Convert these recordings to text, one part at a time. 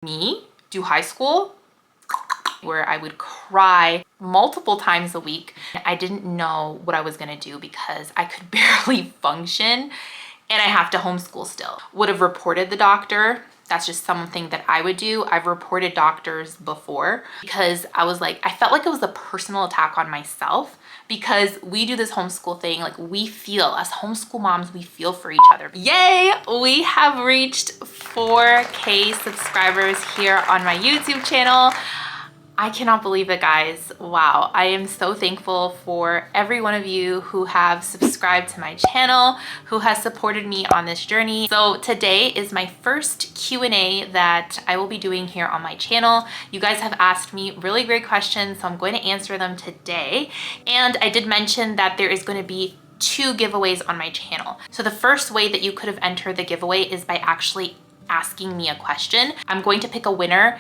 me do high school where I would cry multiple times a week. I didn't know what I was gonna do because I could barely function and I have to homeschool still. Would have reported the doctor. That's just something that I would do. I've reported doctors before because I was like, I felt like it was a personal attack on myself because we do this homeschool thing. Like we feel, as homeschool moms, we feel for each other. Yay, we have reached 4K subscribers here on my YouTube channel. I cannot believe it, guys. Wow, I am so thankful for every one of you who have subscribed to my channel, who has supported me on this journey. So today is my first Q&A that I will be doing here on my channel. You guys have asked me really great questions, so I'm going to answer them today. And I did mention that there is going to be 2 giveaways on my channel. So the first way that you could have entered the giveaway is by actually asking me a question. I'm going to pick a winner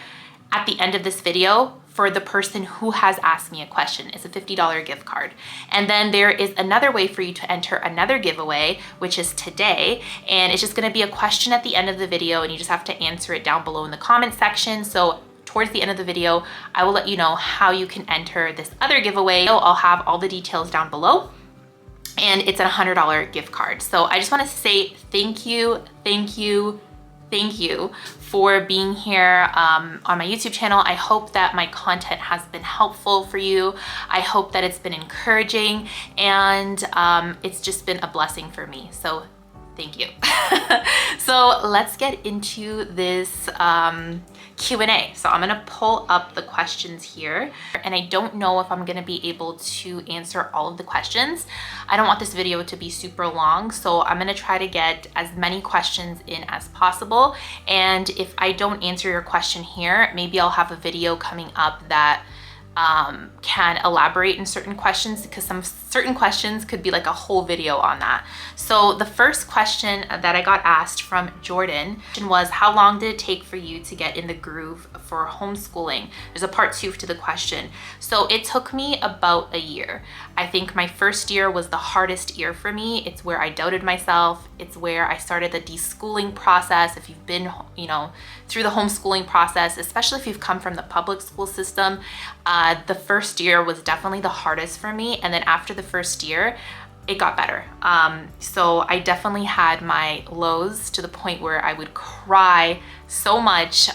at the end of this video for the person who has asked me a question. It's a $50 gift card. And then there is another way for you to enter another giveaway, which is today. And it's just gonna be a question at the end of the video and you just have to answer it down below in the comment section. So towards the end of the video, I will let you know how you can enter this other giveaway. I'll have all the details down below. And it's a $100 gift card. So I just wanna say thank you for being here on my YouTube channel. I hope that my content has been helpful for you. I hope that it's been encouraging and it's just been a blessing for me. So thank you. So let's get into this Q&A. So I'm gonna pull up the questions here and I don't know if I'm gonna be able to answer all of the questions. I don't want this video to be super long, so I'm gonna try to get as many questions in as possible. And if I don't answer your question here, maybe I'll have a video coming up that can elaborate in certain questions because some certain questions could be like a whole video on that. So the first question that I got asked from Jordan was, how long did it take for you to get in the groove for homeschooling? There's a part 2 to the question. So it took me about a year. I think my first year was the hardest year for me. It's where I doubted myself. It's where I started the deschooling process. If you've been, through the homeschooling process, especially if you've come from the public school system, the first year was definitely the hardest for me. And then after the first year, it got better. So I definitely had my lows to the point where I would cry so much,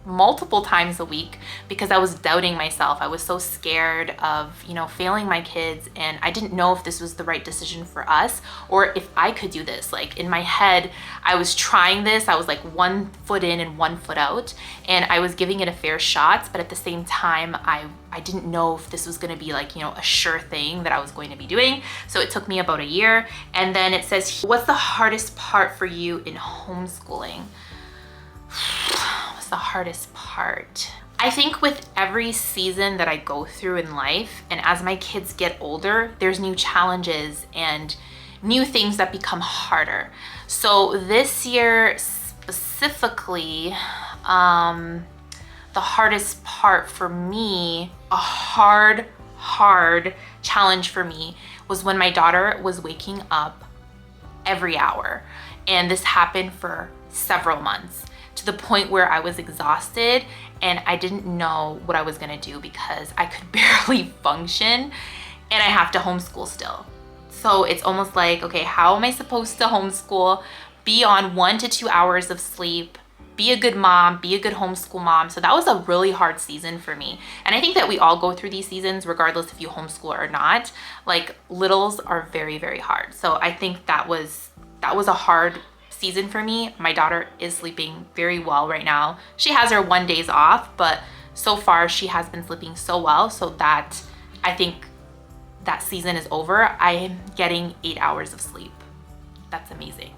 multiple times a week because I was doubting myself. I was so scared of, failing my kids and I didn't know if this was the right decision for us or if I could do this. Like in my head, I was trying this. I was like 1 foot in and 1 foot out and I was giving it a fair shot, but at the same time, I didn't know if this was going to be like, a sure thing that I was going to be doing. So it took me about a year. And then it says, what's the hardest part for you in homeschooling? The hardest part. I think with every season that I go through in life and as my kids get older, there's new challenges and new things that become harder. So this year specifically, the hardest part for me, a hard challenge for me was when my daughter was waking up every hour. And this happened for several months, to the point where I was exhausted and I didn't know what I was gonna do because I could barely function and I have to homeschool still. So it's almost like, okay, how am I supposed to homeschool, be on 1 to 2 hours of sleep, be a good mom, be a good homeschool mom? So that was a really hard season for me. And I think that we all go through these seasons regardless if you homeschool or not. Like littles are very, very hard. So I think that was a hard season for me. My daughter is sleeping very well right now. She has her 1 days off, but so far she has been sleeping so well, so that I think that season is over. I am getting 8 hours of sleep. That's amazing.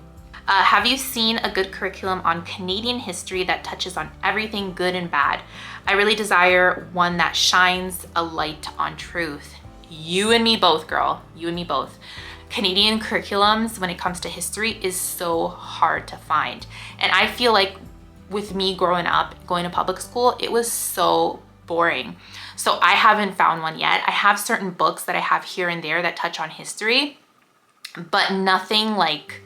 Have you seen a good curriculum on Canadian history that touches on everything good and bad? I really desire one that shines a light on truth. You and me both, girl. You and me both. Canadian curriculums when it comes to history is so hard to find. And I feel like with me growing up, going to public school, it was so boring. So I haven't found one yet. I have certain books that I have here and there that touch on history, but nothing like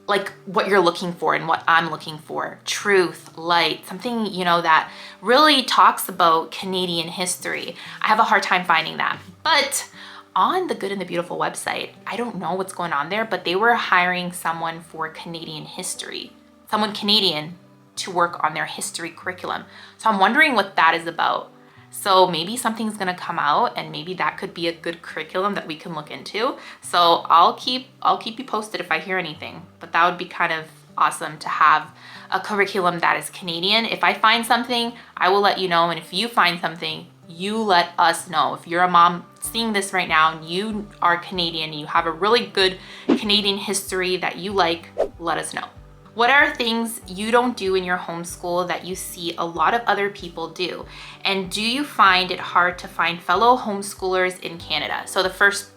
like what you're looking for and what I'm looking for. Truth, light, something, you know, that really talks about Canadian history. I have a hard time finding that. But on the Good and the Beautiful website, I don't know what's going on there, but they were hiring someone for Canadian history, someone Canadian to work on their history curriculum. So I'm wondering what that is about. So maybe something's gonna come out and maybe that could be a good curriculum that we can look into. So I'll keep you posted if I hear anything, but that would be kind of awesome to have a curriculum that is Canadian. If I find something, I will let you know. And if you find something, you let us know. If you're a mom seeing this right now and you are Canadian and you have a really good Canadian history that you like, let us know. What are things you don't do in your homeschool that you see a lot of other people do? And do you find it hard to find fellow homeschoolers in Canada? So the first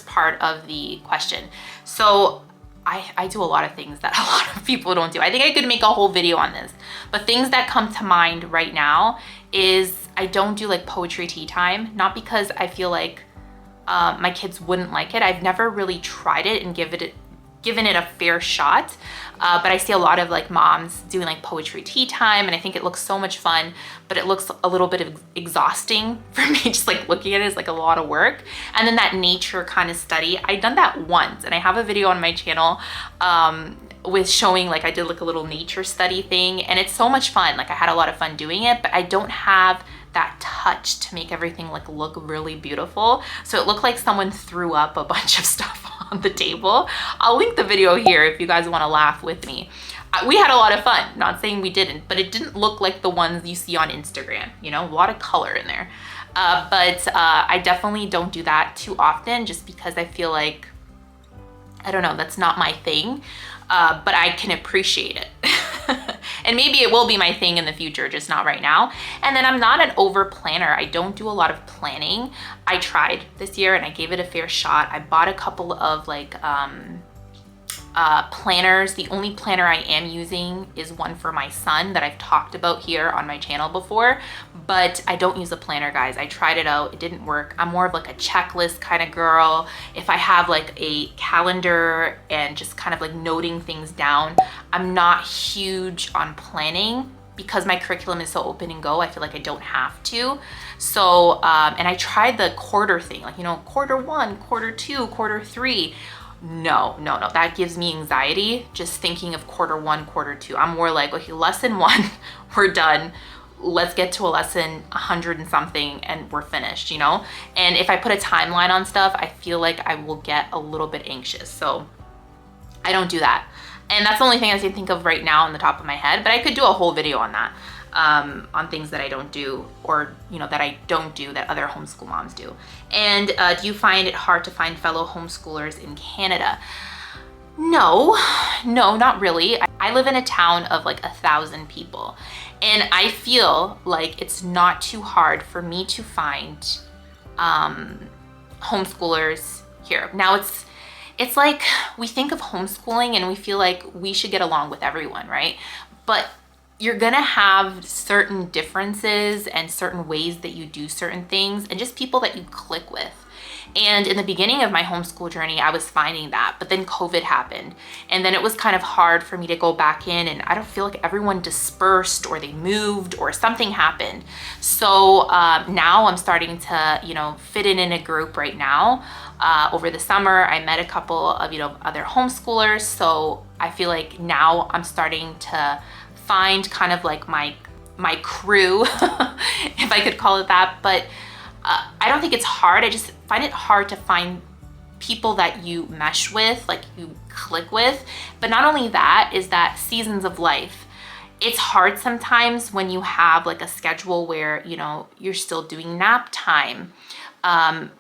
part of the question. So I do a lot of things that a lot of people don't do. I think I could make a whole video on this, but things that come to mind right now is I don't do like poetry tea time, not because I feel like my kids wouldn't like it. I've never really tried it and given it a fair shot, but I see a lot of like moms doing like poetry tea time, and I think it looks so much fun, but it looks a little bit exhausting for me. Just like looking at it is like a lot of work. And then that nature kind of study, I've done that once, and I have a video on my channel with showing like I did like a little nature study thing, and it's so much fun. Like I had a lot of fun doing it, but I don't have that touch to make everything like look really beautiful. So it looked like someone threw up a bunch of stuff on the table. I'll link the video here if you guys want to laugh with me. We had a lot of fun, not saying we didn't, but it didn't look like the ones you see on Instagram, you know, a lot of color in there. But I definitely don't do that too often just because I feel like, I don't know, that's not my thing, but I can appreciate it. And maybe it will be my thing in the future, just not right now. And then I'm not an over planner. I don't do a lot of planning. I tried this year and I gave it a fair shot. I bought a couple of like planners. The only planner I am using is one for my son that I've talked about here on my channel before, but I don't use a planner, guys. I tried it out, it didn't work. I'm more of like a checklist kind of girl. If I have like a calendar and just kind of like noting things down, I'm not huge on planning because my curriculum is so open and go. I feel like I don't have to. So, and I tried the quarter thing, like, you know, quarter 1, quarter 2, quarter 3. No, that gives me anxiety just thinking of quarter 1, quarter 2. I'm more like, okay, lesson 1, we're done. Let's get to a lesson 100 and something and we're finished, you know? And if I put a timeline on stuff, I feel like I will get a little bit anxious. So I don't do that. And that's the only thing I can think of right now on the top of my head, but I could do a whole video on that. On things that I don't do, or you know, that I don't do that other homeschool moms do. And do you find it hard to find fellow homeschoolers in Canada? No, not really. I live in a town of like 1,000 people, and I feel like it's not too hard for me to find homeschoolers here. Now it's like we think of homeschooling and we feel like we should get along with everyone, right? But you're gonna have certain differences and certain ways that you do certain things and just people that you click with. And in the beginning of my homeschool journey, I was finding that, but then COVID happened. And then it was kind of hard for me to go back in, and I don't feel like everyone dispersed or they moved or something happened. So now I'm starting to, you know, fit in a group right now. Over the summer, I met a couple of, you know, other homeschoolers. So I feel like now I'm starting to find kind of like my crew, if I could call it that. But I don't think it's hard. I just find it hard to find people that you mesh with, like you click with. But not only that, is that seasons of life. It's hard sometimes when you have like a schedule where, you know, you're still doing nap time. And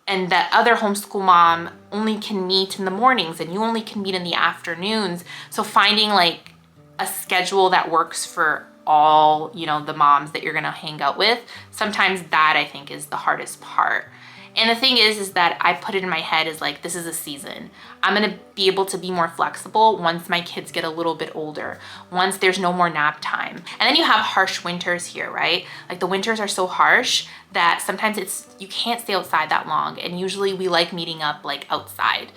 that other homeschool mom only can meet in the mornings and you only can meet in the afternoons. So finding like a schedule that works for all, you know, the moms that you're gonna hang out with, sometimes that I think is the hardest part. And the thing is that I put it in my head is like, this is a season. I'm gonna be able to be more flexible once my kids get a little bit older, once there's no more nap time. And then you have harsh winters here, right? Like the winters are so harsh that sometimes you can't stay outside that long. And usually we like meeting up like outside.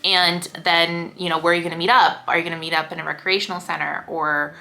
And then, you know, where are you gonna meet up? Are you gonna meet up in a recreational center or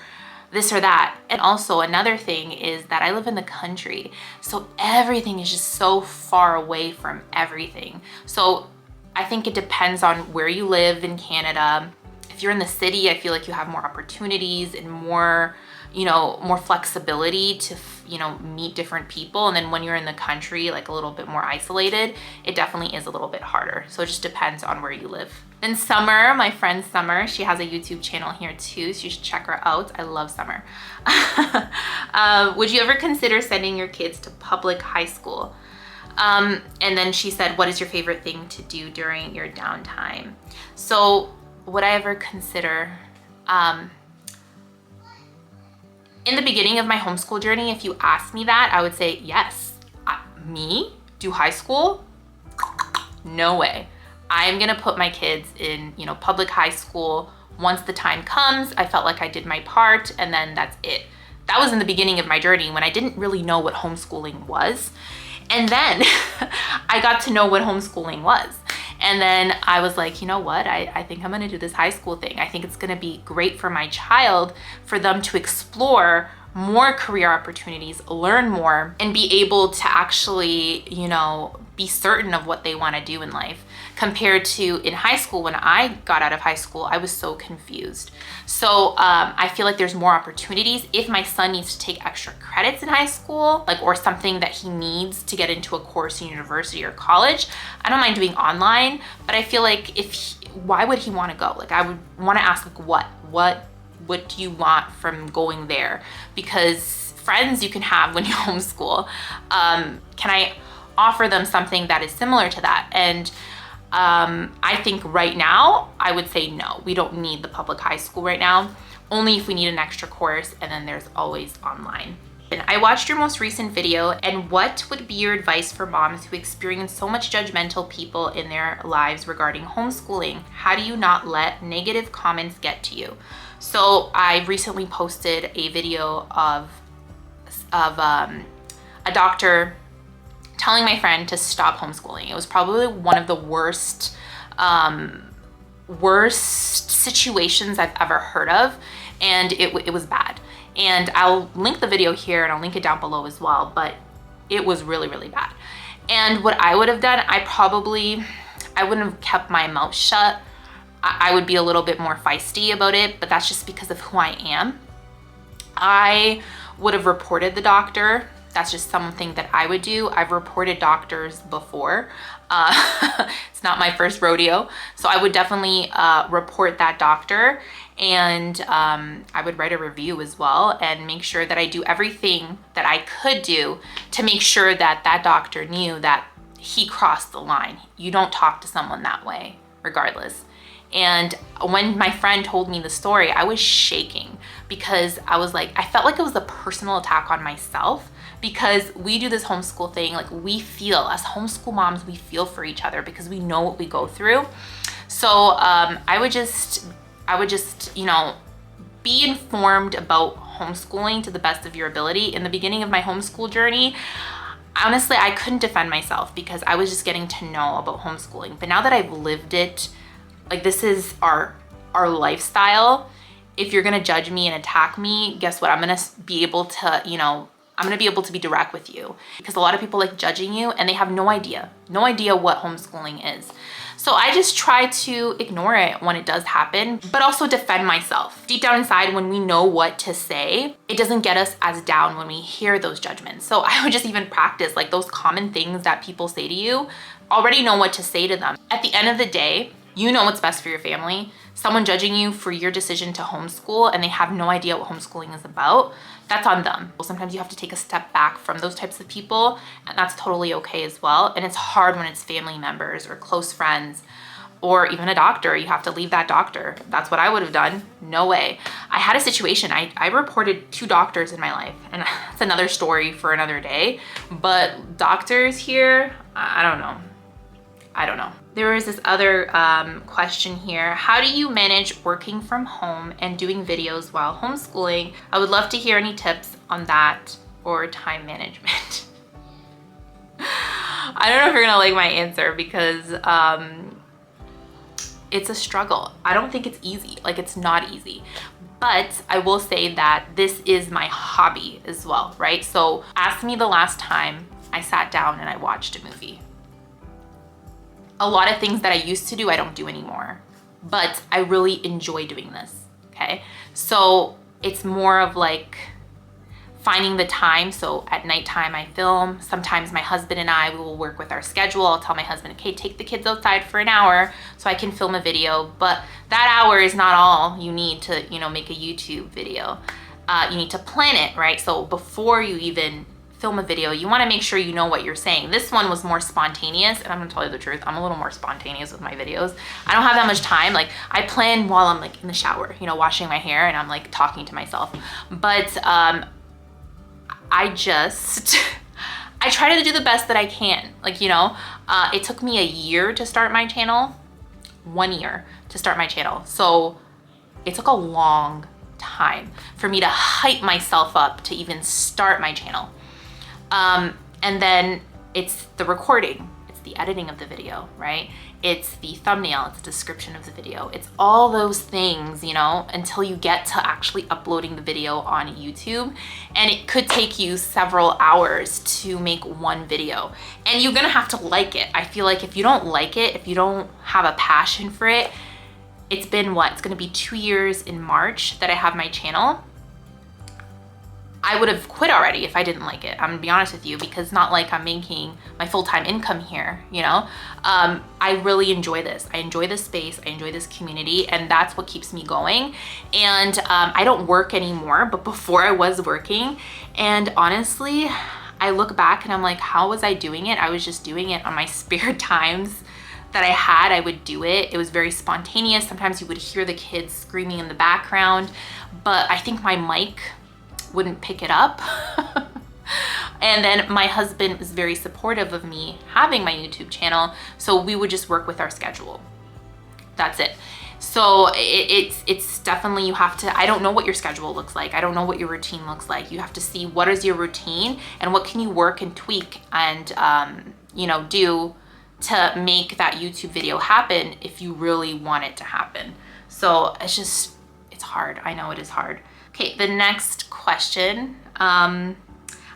this or that? And also another thing is that I live in the country, so everything is just so far away from everything. So I think it depends on where you live in Canada. If you're in the city, I feel like you have more opportunities and more, you know, more flexibility to, you know, meet different people. And then when you're in the country, like a little bit more isolated, it definitely is a little bit harder. So it just depends on where you live. Then Summer, my friend Summer, she has a YouTube channel here too, so you should check her out. I love Summer. Would you ever consider sending your kids to public high school? And then she said, what is your favorite thing to do during your downtime? So would I ever consider, in the beginning of my homeschool journey, if you asked me that, I would say yes. Me? Do high school? No way. I'm gonna put my kids in, you know, public high school. Once the time comes, I felt like I did my part, and then that's it. That was in the beginning of my journey when I didn't really know what homeschooling was. And then I got to know what homeschooling was. And then I was like, you know what? I think I'm gonna do this high school thing. I think it's gonna be great for my child, for them to explore more career opportunities, learn more, and be able to actually, you know, be certain of what they wanna do in life. Compared to in high school, when I got out of high school, I was so confused. So I feel like there's more opportunities. If my son needs to take extra credits in high school, like, or something that he needs to get into a course in university or college, I don't mind doing online, but I feel like why would he wanna go? Like, I would wanna ask, like, what do you want from going there? Because friends you can have when you homeschool, can I offer them something that is similar to that? And I think right now, I would say no, we don't need the public high school right now, only if we need an extra course, and then there's always online. And I watched your most recent video, and what would be your advice for moms who experience so much judgmental people in their lives regarding homeschooling? How do you not let negative comments get to you? So I recently posted a video of a doctor telling my friend to stop homeschooling. It was probably one of the worst situations I've ever heard of, and it was bad. And I'll link the video here and I'll link it down below as well, but it was really, really bad. And what I would have done, I wouldn't have kept my mouth shut. I would be a little bit more feisty about it, but that's just because of who I am. I would have reported the doctor. That's just something that I would do. I've reported doctors before. It's not my first rodeo. So I would definitely report that doctor, and I would write a review as well and make sure that I do everything that I could do to make sure that that doctor knew that he crossed the line. You don't talk to someone that way, regardless. And when my friend told me the story, I was shaking because I was like, I felt like it was a personal attack on myself, because we do this homeschool thing, like, we feel, as homeschool moms, we feel for each other because we know what we go through. So I would just, you know, be informed about homeschooling to the best of your ability. In the beginning of my homeschool journey, honestly, I couldn't defend myself because I was just getting to know about homeschooling. But now that I've lived it, like, this is our lifestyle. If you're gonna judge me and attack me, guess what? I'm gonna be able to, you know, I'm gonna be able to be direct with you, because a lot of people like judging you and they have no idea what homeschooling is. So I just try to ignore it when it does happen, but also defend myself. Deep down inside, when we know what to say, it doesn't get us as down when we hear those judgments. So I would just even practice, like, those common things that people say to you, already know what to say to them. At the end of the day, you know what's best for your family. Someone judging you for your decision to homeschool and they have no idea what homeschooling is about, that's on them. Sometimes you have to take a step back from those types of people, and that's totally okay as well. And it's hard when it's family members or close friends or even a doctor. You have to leave that doctor. That's what I would have done. No way. I had a situation, I reported 2 doctors in my life, and that's another story for another day. But doctors here, I don't know. There is this other question here. How do you manage working from home and doing videos while homeschooling? I would love to hear any tips on that or time management. I don't know if you're gonna like my answer, because it's a struggle. I don't think it's easy. Like, it's not easy. But I will say that this is my hobby as well, right? So ask me the last time I sat down and I watched a movie. A lot of things that I used to do, I don't do anymore. But I really enjoy doing this, okay? So it's more of like finding the time. So at nighttime I film. Sometimes my husband and I, we will work with our schedule. I'll tell my husband, okay, take the kids outside for an hour so I can film a video. But that hour is not all you need to, you know, make a YouTube video. You need to plan it, right? So before you even film a video, you want to make sure you know what you're saying. This one was more spontaneous, and I'm gonna tell you the truth, I'm a little more spontaneous with my videos. I don't have that much time. Like, I plan while I'm like in the shower, you know, washing my hair, and I'm like talking to myself. But I try to do the best that I can. Like, you know, it took me a year to start my channel, 1 year to start my channel. So it took a long time for me to hype myself up to even start my channel. And then it's the recording, it's the editing of the video, right? It's the thumbnail, it's the description of the video. It's all those things, you know, until you get to actually uploading the video on YouTube. And it could take you several hours to make one video. And you're gonna have to like it. I feel like if you don't like it, if you don't have a passion for it, it's been what? It's gonna be 2 years in March that I have my channel. I would have quit already if I didn't like it. I'm gonna be honest with you, because it's not like I'm making my full-time income here, you know? I really enjoy this. I enjoy this space, I enjoy this community, and that's what keeps me going. And I don't work anymore, but before I was working, and honestly, I look back and I'm like, how was I doing it? I was just doing it on my spare times that I had. I would do it. It was very spontaneous. Sometimes you would hear the kids screaming in the background, but I think my mic wouldn't pick it up. And then my husband was very supportive of me having my YouTube channel, so we would just work with our schedule. That's it. So it's definitely, you have to, I don't know what your schedule looks like. I don't know what your routine looks like. You have to see what is your routine and what can you work and tweak and you know, do to make that YouTube video happen if you really want it to happen. So it's just, it's hard. I know it is hard. Okay, the next question.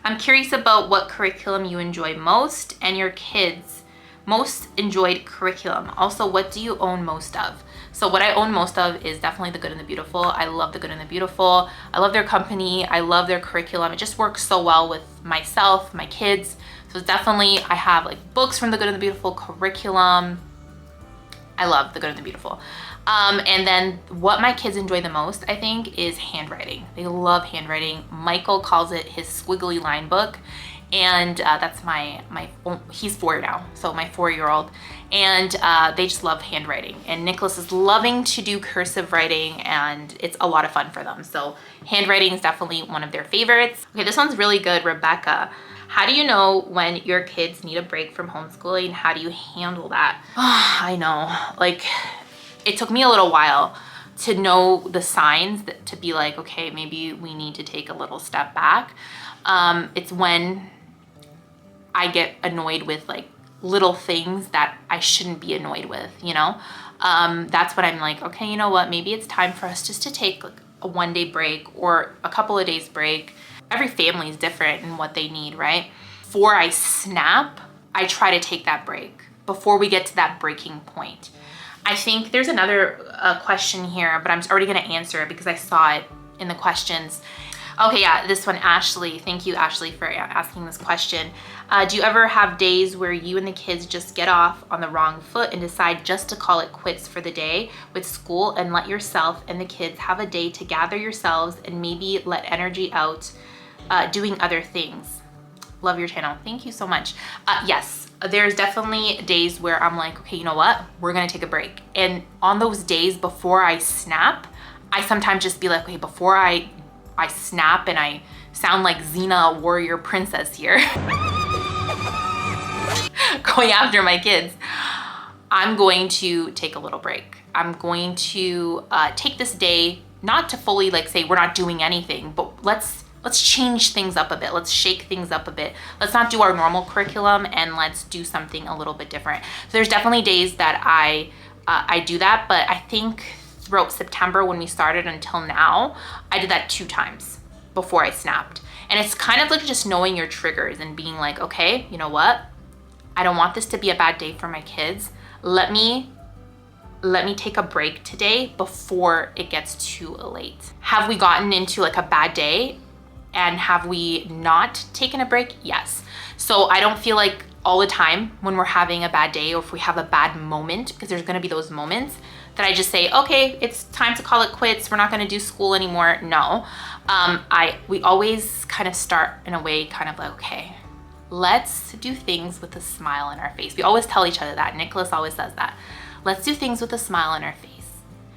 I'm curious about what curriculum you enjoy most and your kids' most enjoyed curriculum. Also, what do you own most of? So what I own most of is definitely The Good and the Beautiful. I love The Good and the Beautiful. I love their company. I love their curriculum. It just works so well with myself, my kids. So definitely I have like books from The Good and the Beautiful, curriculum. I love The Good and the Beautiful. And then what my kids enjoy the most, I think, is handwriting. They love handwriting. Michael calls it his squiggly line book. And that's he's 4 now, so my 4-year-old. And they just love handwriting. And Nicholas is loving to do cursive writing, and it's a lot of fun for them. So handwriting is definitely one of their favorites. Okay, this one's really good, Rebecca. How do you know when your kids need a break from homeschooling? How do you handle that? Oh, I know, like, it took me a little while to know the signs to be like, okay, maybe we need to take a little step back. It's when I get annoyed with like little things that I shouldn't be annoyed with, you know? That's when I'm like, okay, you know what? Maybe it's time for us just to take like a 1-day break or a couple of days break. Every family is different in what they need, right? Before I snap, I try to take that break before we get to that breaking point. I think there's another question here, but I'm already gonna answer it because I saw it in the questions. Okay, yeah, this one, Ashley. Thank you, Ashley, for asking this question. Do you ever have days where you and the kids just get off on the wrong foot and decide just to call it quits for the day with school and let yourself and the kids have a day to gather yourselves and maybe let energy out doing other things? Love your channel. Thank you so much. Yes, there's definitely days where I'm like, okay, you know what? We're gonna take a break. And on those days before I snap, I sometimes just be like, okay, before I snap and I sound like Xena warrior princess here, going after my kids, I'm going to take a little break. I'm going to take this day, not to fully like say we're not doing anything, but let's change things up a bit. Let's shake things up a bit. Let's not do our normal curriculum and let's do something a little bit different. So there's definitely days that I I do that, but I think throughout September when we started until now, I did that 2 times before I snapped. And it's kind of like just knowing your triggers and being like, okay, you know what? I don't want this to be a bad day for my kids. Let me take a break today before it gets too late. Have we gotten into like a bad day and have we not taken a break? Yes. So I don't feel like all the time when we're having a bad day or if we have a bad moment, because there's gonna be those moments, that I just say, okay, it's time to call it quits. We're not gonna do school anymore. No, we always kind of start in a way kind of like, okay, let's do things with a smile on our face. We always tell each other that. Nicholas always says that. Let's do things with a smile on our face,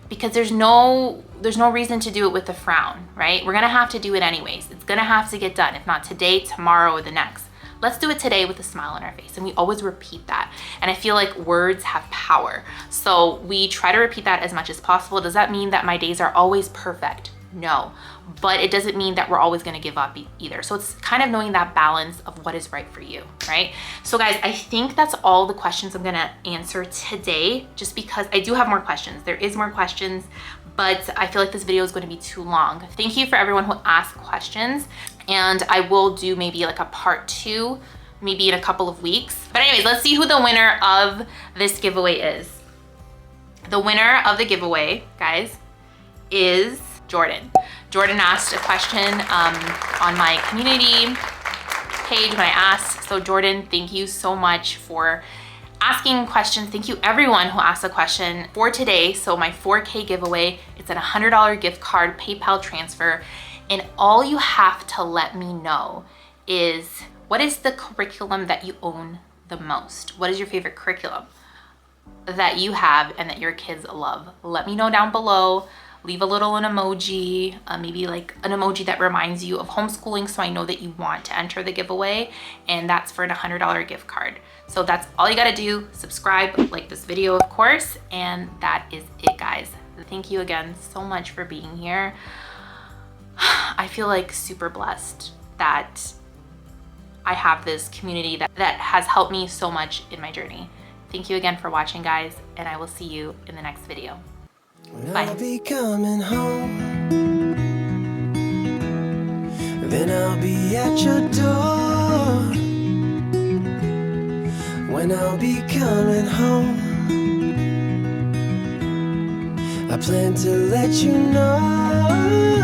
because there's no reason to do it with a frown, right? We're gonna have to do it anyways. It's gonna have to get done. If not today, tomorrow, or the next. Let's do it today with a smile on our face. And we always repeat that. And I feel like words have power. So we try to repeat that as much as possible. Does that mean that my days are always perfect? No, but it doesn't mean that we're always gonna give up either. So it's kind of knowing that balance of what is right for you, right? So guys, I think that's all the questions I'm gonna answer today, just because I do have more questions. There is more questions, but I feel like this video is gonna be too long. Thank you for everyone who asked questions. And I will do maybe like a part 2, maybe in a couple of weeks. But anyways, let's see who the winner of this giveaway is. The winner of the giveaway, guys, is Jordan. Jordan asked a question on my community page when I asked. So Jordan, thank you so much for asking questions. Thank you everyone who asked a question for today. So my 4K giveaway, it's a $100 gift card PayPal transfer. And all you have to let me know is, what is the curriculum that you own the most? What is your favorite curriculum that you have and that your kids love? Let me know down below. Leave a little an emoji, maybe like an emoji that reminds you of homeschooling, so I know that you want to enter the giveaway, and that's for a $100 gift card. So that's all you gotta do. Subscribe, like this video, of course, and that is it, guys. Thank you again so much for being here. I feel like super blessed that I have this community that has helped me so much in my journey. Thank you again for watching, guys, and I will see you in the next video. Bye. I'll be coming home, then I'll be at your door. When I'll be coming home, I plan to let you know.